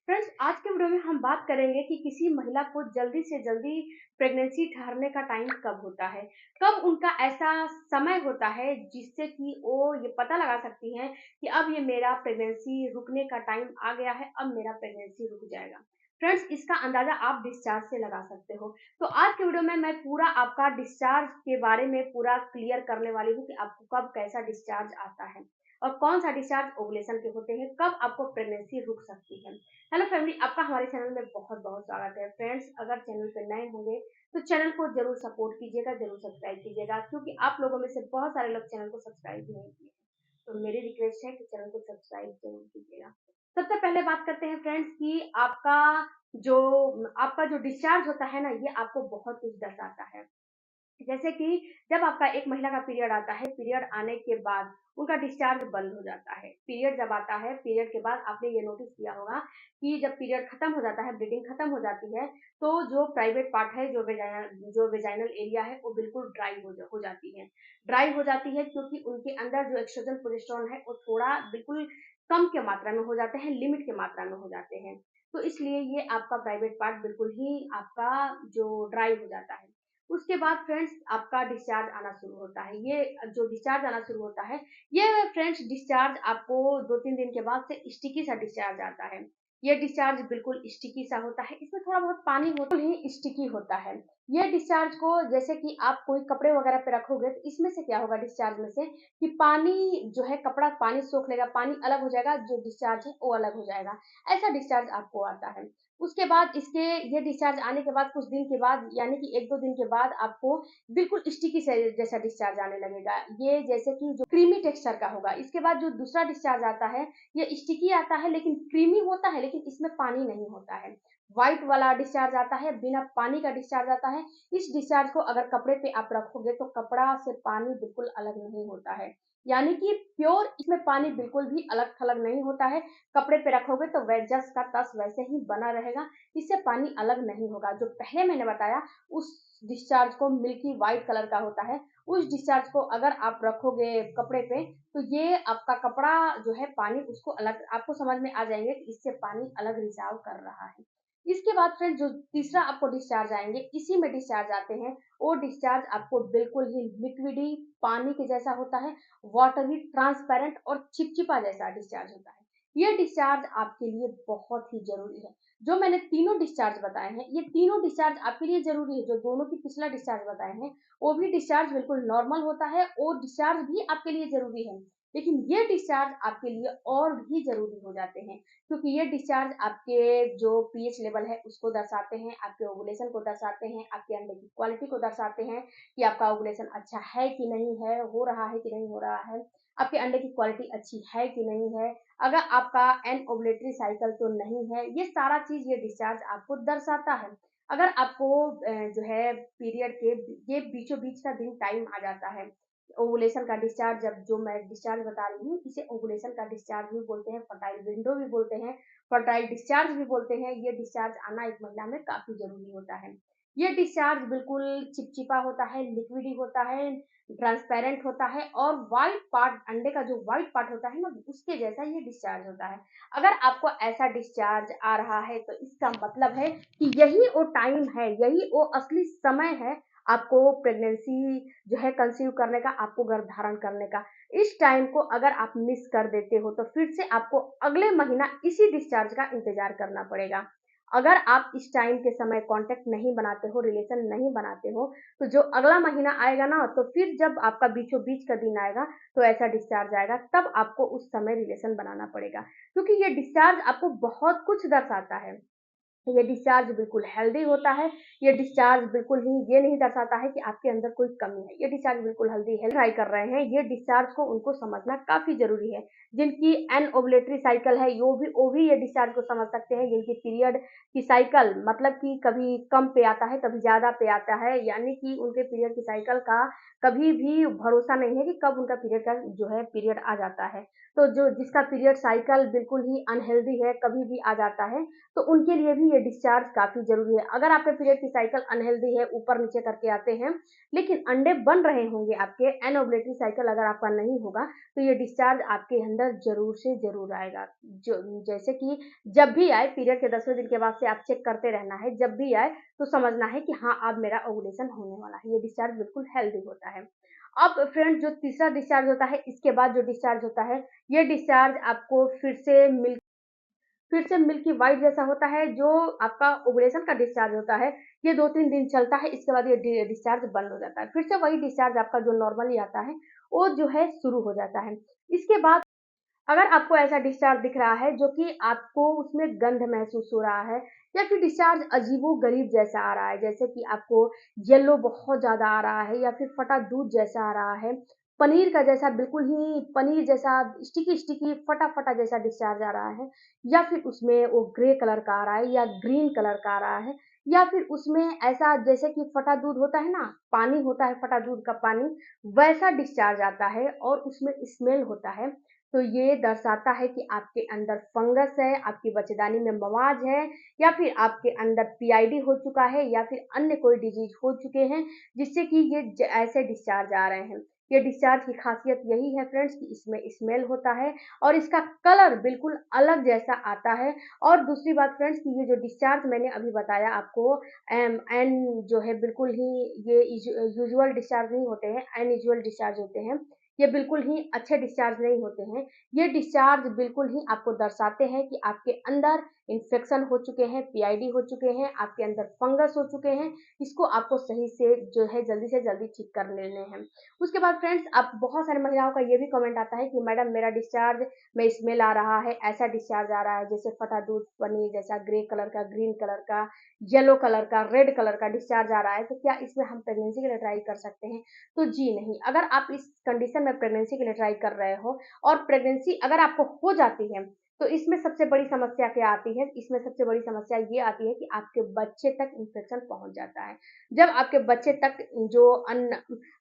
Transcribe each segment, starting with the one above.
Friends, आज के video में हम बात करेंगे कि किसी महिला को जल्दी से जल्दी प्रेगनेंसी ठहरने का टाइम कब होता है। कब उनका ऐसा समय होता है जिससे कि वो ये पता लगा सकती हैं कि अब ये मेरा प्रेगनेंसी रुकने का टाइम आ गया है, अब मेरा प्रेगनेंसी रुक जाएगा। फ्रेंड्स, इसका अंदाजा आप डिस्चार्ज से लगा सकते हो। तो आज के वीडियो में मैं पूरा आपका डिस्चार्ज के बारे में पूरा क्लियर करने वाली हूँ कि आपको कब कैसा डिस्चार्ज आता है और कौन सा डिस्चार्ज ओवुलेशन के होते हैं, कब आपको प्रेगनेंसी रुक सकती है। हेलो फैमिली, आपका हमारे चैनल में बहुत बहुत स्वागत है। फ्रेंड्स, अगर चैनल पर नए होंगे तो चैनल को जरूर सपोर्ट कीजिएगा, जरूर सब्सक्राइब कीजिएगा, क्योंकि आप लोगों में से बहुत सारे लोग चैनल को सब्सक्राइब नहीं किए हैं। तो मेरी रिक्वेस्ट है कि चैनल को सब्सक्राइब जरूर कीजिएगा। सबसे पहले बात करते हैं फ्रेंड्स कि जो आपका जो डिस्चार्ज होता है ना, ये आपको बहुत कुछ दर्शाता है। जैसे कि जब आपका एक महिला का पीरियड आता है, पीरियड आने के बाद उनका डिस्चार्ज बंद हो जाता है। पीरियड जब आता है, पीरियड के बाद आपने ये नोटिस किया होगा कि जब पीरियड खत्म हो जाता है, ब्लीडिंग खत्म हो जाती है, तो जो प्राइवेट पार्ट है, जो वेजाइनल एरिया है, वो बिल्कुल ड्राई हो जाती है। ड्राई हो जाती है क्योंकि उनके अंदर जो एक्सोजन प्रोजेस्टेरोन है, वो थोड़ा बिल्कुल कम के मात्रा में हो जाते हैं, लिमिट के मात्रा में हो जाते हैं। तो इसलिए ये आपका प्राइवेट पार्ट बिल्कुल ही आपका जो ड्राई हो जाता है। उसके बाद फ्रेंड्स आपका डिस्चार्ज आना शुरू होता है। ये जो डिस्चार्ज आना शुरू होता है, ये फ्रेंड्स डिस्चार्ज आपको 2-3 दिन के बाद से स्टिकी सा डिस्चार्ज आता है। ये डिस्चार्ज बिल्कुल स्टिकी सा होता है, इसमें थोड़ा बहुत पानी होता ही स्टिकी होता है। ये डिस्चार्ज को जैसे कि आप कोई कपड़े वगैरह पे रखोगे तो इसमें से क्या होगा डिस्चार्ज में से कि पानी जो है, कपड़ा पानी सोख लेगा, पानी अलग हो जाएगा, जो डिस्चार्ज है वो अलग हो जाएगा। ऐसा डिस्चार्ज आपको आता है। उसके बाद इसके ये डिस्चार्ज आने के बाद कुछ दिन के बाद, यानी कि 1-2 दिन के बाद आपको बिल्कुल स्टिकी से जैसा डिस्चार्ज आने लगेगा। ये जैसे कि जो क्रीमी टेक्सचर का होगा। इसके बाद जो दूसरा डिस्चार्ज आता है, ये स्टिकी आता है लेकिन क्रीमी होता है, लेकिन इसमें पानी नहीं होता है। व्हाइट वाला डिस्चार्ज आता है, बिना पानी का डिस्चार्ज आता है। इस डिस्चार्ज को अगर कपड़े पे आप रखोगे तो कपड़ा से पानी बिल्कुल अलग नहीं होता है। यानी कि प्योर इसमें पानी बिल्कुल भी अलग-थलग नहीं होता है। कपड़े पे रखोगे तो जस का तस वैसे ही बना रहेगा, इससे पानी अलग नहीं होगा। जो पहले मैंने बताया उस डिस्चार्ज को मिल्की व्हाइट कलर का होता है, उस डिस्चार्ज को अगर आप रखोगे कपड़े पे तो ये आपका कपड़ा जो है पानी उसको अलग आपको समझ में आ जाएंगे कि इससे पानी अलग रिसाव कर रहा है। इसके बाद फ्रेंड जो तीसरा आपको डिस्चार्ज आएंगे, इसी में डिस्चार्ज आते हैं, वो डिस्चार्ज आपको बिल्कुल ही लिक्विडी पानी के जैसा होता है, वाटरी ट्रांसपेरेंट और चिपचिपा जैसा डिस्चार्ज होता है। ये डिस्चार्ज आपके लिए बहुत ही ज़रूरी है। जो मैंने तीनों डिस्चार्ज बताए हैं, ये तीनों डिस्चार्ज आपके लिए ज़रूरी है। जो दोनों की पिछला डिस्चार्ज बताए हैं, वो भी डिस्चार्ज बिल्कुल नॉर्मल होता है, वो डिस्चार्ज भी आपके लिए ज़रूरी है। लेकिन ये डिस्चार्ज आपके लिए और भी ज़रूरी हो जाते हैं, क्योंकि ये डिस्चार्ज आपके जो पीएच लेवल है उसको दर्शाते हैं, आपके ओवुलेशन को दर्शाते हैं, आपके अंडे की क्वालिटी को दर्शाते हैं कि आपका ओवुलेशन अच्छा है कि नहीं है, हो रहा है कि नहीं हो रहा है, आपके अंडे की क्वालिटी अच्छी है कि नहीं है, अगर आपका एनओवुलेटरी साइकिल तो नहीं है। ये सारा चीज़ ये डिस्चार्ज आपको दर्शाता है। अगर आपको जो है पीरियड के ये बीचों-बीच का दिन टाइम आ जाता है, ओवुलेशन का डिस्चार्ज, जब जो मैं डिस्चार्ज बता रही हूँ इसे ओवुलेशन का डिस्चार्ज भी बोलते हैं, फर्टाइल विंडो भी बोलते हैं, फर्टाइल डिस्चार्ज भी बोलते हैं। ये डिस्चार्ज आना एक महिला में काफ़ी ज़रूरी होता है। ये डिस्चार्ज बिल्कुल चिपचिपा होता है, लिक्विडी होता है, ट्रांसपेरेंट होता है और व्हाइट पार्ट, अंडे का जो व्हाइट पार्ट होता है ना, उसके जैसा ये डिस्चार्ज होता है। अगर आपको ऐसा डिस्चार्ज आ रहा है तो इसका मतलब है कि यही वो टाइम है, यही वो असली समय है आपको प्रेगनेंसी जो है कंसीव करने का, आपको गर्भधारण करने का। इस टाइम को अगर आप मिस कर देते हो तो फिर से आपको अगले महीना इसी डिस्चार्ज का इंतज़ार करना पड़ेगा। अगर आप इस टाइम के समय कॉन्टैक्ट नहीं बनाते हो, रिलेशन नहीं बनाते हो, तो जो अगला महीना आएगा ना, तो फिर जब आपका बीचों-बीच का दिन आएगा, तो ऐसा डिस्चार्ज आएगा, तब आपको उस समय रिलेशन बनाना पड़ेगा। क्योंकि ये डिस्चार्ज आपको बहुत कुछ दर्शाता है। ये डिस्चार्ज बिल्कुल हेल्दी होता है, ये डिस्चार्ज बिल्कुल ही ये नहीं दर्शाता है कि आपके अंदर कोई कमी है। ये डिस्चार्ज बिल्कुल हेल्दी है, ट्राई कर रहे हैं, ये डिस्चार्ज को उनको समझना काफ़ी ज़रूरी है। जिनकी एनओवुलेटरी साइकिल है, वो भी ये डिस्चार्ज को समझ सकते हैं, जिनकी पीरियड की साइकिल मतलब कि कभी कम पे आता है, कभी ज़्यादा पे आता है, यानी कि उनके पीरियड की साइकिल का कभी भी भरोसा नहीं है कि कब उनका पीरियड का जो है पीरियड आ जाता है। तो जो जिसका पीरियड साइकिल बिल्कुल ही अनहेल्दी है, कभी भी आ जाता है, तो उनके लिए भी ये डिस्चार्ज काफ़ी ज़रूरी है। अगर आपके पीरियड की साइकिल अनहेल्दी है, ऊपर-नीचे करके आते हैं, लेकिन अंडे बन रहे होंगे आपके, एनओवुलेटरी साइकिल अगर आपका नहीं होगा, तो ये डिस्चार्ज आपके अंदर ज़रूर से ज़रूर आएगा। जो जैसे कि जब भी आए, पीरियड के 10वें दिन के बाद से आप चेक करते रहना है, जब भी आए तो समझना है कि हाँ, अब मेरा ओव्यूलेशन होने वाला है। ये डिस्चार्ज बिल्कुल हेल्दी होता है। अब फ्रेंड्स, जो तीसरा डिस्चार्ज होता है, इसके बाद जो डिस्चार्ज होता है, ये डिस्चार्ज आपको फिर से मिल्की व्हाइट जैसा होता है। जो आपका ओवुलेशन का डिस्चार्ज होता है, ये 2-3 दिन चलता है, इसके बाद ये डिस्चार्ज बंद हो जाता है। फिर से वही डिस्चार्ज आपका जो नॉर्मली आता है, वो जो है शुरू हो जाता है। इसके बाद अगर आपको ऐसा डिस्चार्ज दिख रहा है जो कि आपको उसमें गंध महसूस हो रहा है, या फिर डिस्चार्ज अजीबो-गरीब जैसा आ रहा है, जैसे कि आपको येलो बहुत ज़्यादा आ रहा है, या फिर फटा दूध जैसा आ रहा है, पनीर का जैसा, बिल्कुल ही पनीर जैसा स्टिकी-स्टिकी, फटा-फटा जैसा डिस्चार्ज आ रहा है, या फिर उसमें वो ग्रे कलर का आ रहा है या ग्रीन कलर का आ रहा है, या फिर उसमें ऐसा जैसे कि फटा दूध होता है ना, पानी होता है फटा दूध का पानी, वैसा डिस्चार्ज आता है और उसमें स्मेल होता है, तो ये दर्शाता है कि आपके अंदर फंगस है, आपकी बच्चेदानी में मवाज है, या फिर आपके अंदर पीआईडी हो चुका है, या फिर अन्य कोई डिजीज हो चुके हैं, जिससे कि ये ऐसे डिस्चार्ज आ रहे हैं। ये डिस्चार्ज की खासियत यही है फ्रेंड्स कि इसमें स्मेल होता है और इसका कलर बिल्कुल अलग जैसा आता है। और दूसरी बात फ्रेंड्स कि ये जो डिस्चार्ज मैंने अभी बताया आपको, एन जो है बिल्कुल ही ये यूजुअल डिस्चार्ज नहीं होते हैं, अनयूजुअल डिस्चार्ज होते हैं। ये बिल्कुल ही अच्छे डिस्चार्ज नहीं होते हैं। ये डिस्चार्ज बिल्कुल ही आपको दर्शाते हैं कि आपके अंदर इन्फेक्शन हो चुके हैं, पीआईडी हो चुके हैं, आपके अंदर फंगस हो चुके हैं। इसको आपको सही से जो है जल्दी से जल्दी ठीक कर लेने हैं। उसके बाद फ्रेंड्स, आप बहुत सारी महिलाओं का ये भी कमेंट आता है कि मैडम मेरा डिस्चार्ज में स्मेल आ रहा है, ऐसा डिस्चार्ज आ रहा है जैसे फटा दूध पनीर जैसा, ग्रे कलर का, ग्रीन कलर का, येलो कलर का, रेड कलर का डिस्चार्ज आ रहा है, तो क्या इसमें हम प्रेगनेंसी के लिए ट्राई कर सकते हैं? तो जी नहीं। अगर आप इस कंडीशन में प्रेगनेंसी के लिए ट्राई कर रहे हो और प्रेगनेंसी अगर आपको हो जाती है, तो इसमें सबसे बड़ी समस्या क्या आती है? इसमें सबसे बड़ी समस्या ये आती है कि आपके बच्चे तक इन्फेक्शन पहुँच जाता है। जब आपके बच्चे तक जो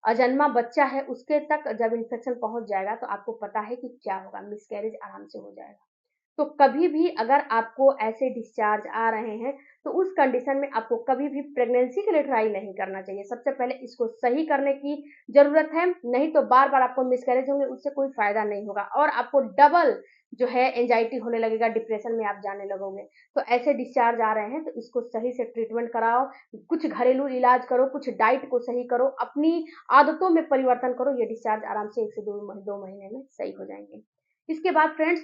अजन्मा बच्चा है उसके तक जब इन्फेक्शन पहुँच जाएगा, तो आपको पता है कि क्या होगा, मिसकैरेज आराम से हो जाएगा। तो कभी भी अगर आपको ऐसे डिस्चार्ज आ रहे हैं, तो उस कंडीशन में आपको कभी भी प्रेगनेंसी के लिए ट्राई नहीं करना चाहिए। सबसे पहले इसको सही करने की ज़रूरत है, नहीं तो बार-बार आपको मिसकैरेज होंगे, उससे कोई फ़ायदा नहीं होगा और आपको डबल जो है एंग्जायटी होने लगेगा, डिप्रेशन में आप जाने लगोगे। तो ऐसे डिस्चार्ज आ रहे हैं, तो इसको सही से ट्रीटमेंट कराओ, कुछ घरेलू इलाज करो, कुछ डाइट को सही करो, अपनी आदतों में परिवर्तन करो, ये डिस्चार्ज आराम से 1 से 2 महीने में सही हो जाएँगे। इसके बाद फ्रेंड्स,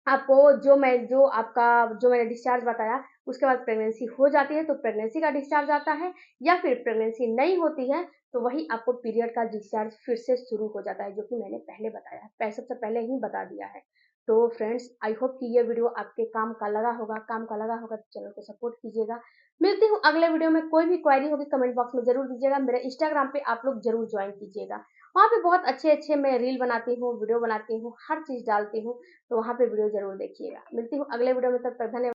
आपको जो मैंने डिस्चार्ज बताया, उसके बाद प्रेगनेंसी हो जाती है, तो प्रेगनेंसी का डिस्चार्ज आता है, या फिर प्रेगनेंसी नहीं होती है, तो वही आपको पीरियड का डिस्चार्ज फिर से शुरू हो जाता है, जो कि मैंने पहले बताया है, सबसे पहले ही बता दिया है। तो फ्रेंड्स, आई होप कि ये वीडियो आपके काम का लगा होगा तो चैनल को सपोर्ट कीजिएगा। मिलती हूँ अगले वीडियो में, कोई भी क्वेरी होगी कमेंट बॉक्स में ज़रूर दीजिएगा, मेरे इंस्टाग्राम पे आप लोग ज़रूर जॉइन कीजिएगा। वहाँ पे बहुत अच्छे-अच्छे मैं रील बनाती हूँ, वीडियो बनाती हूँ, हर चीज़ डालती हूँ, तो वहाँ पे वीडियो ज़रूर देखिएगा। मिलती हूँ अगले वीडियो में, तब तक धन्यवाद।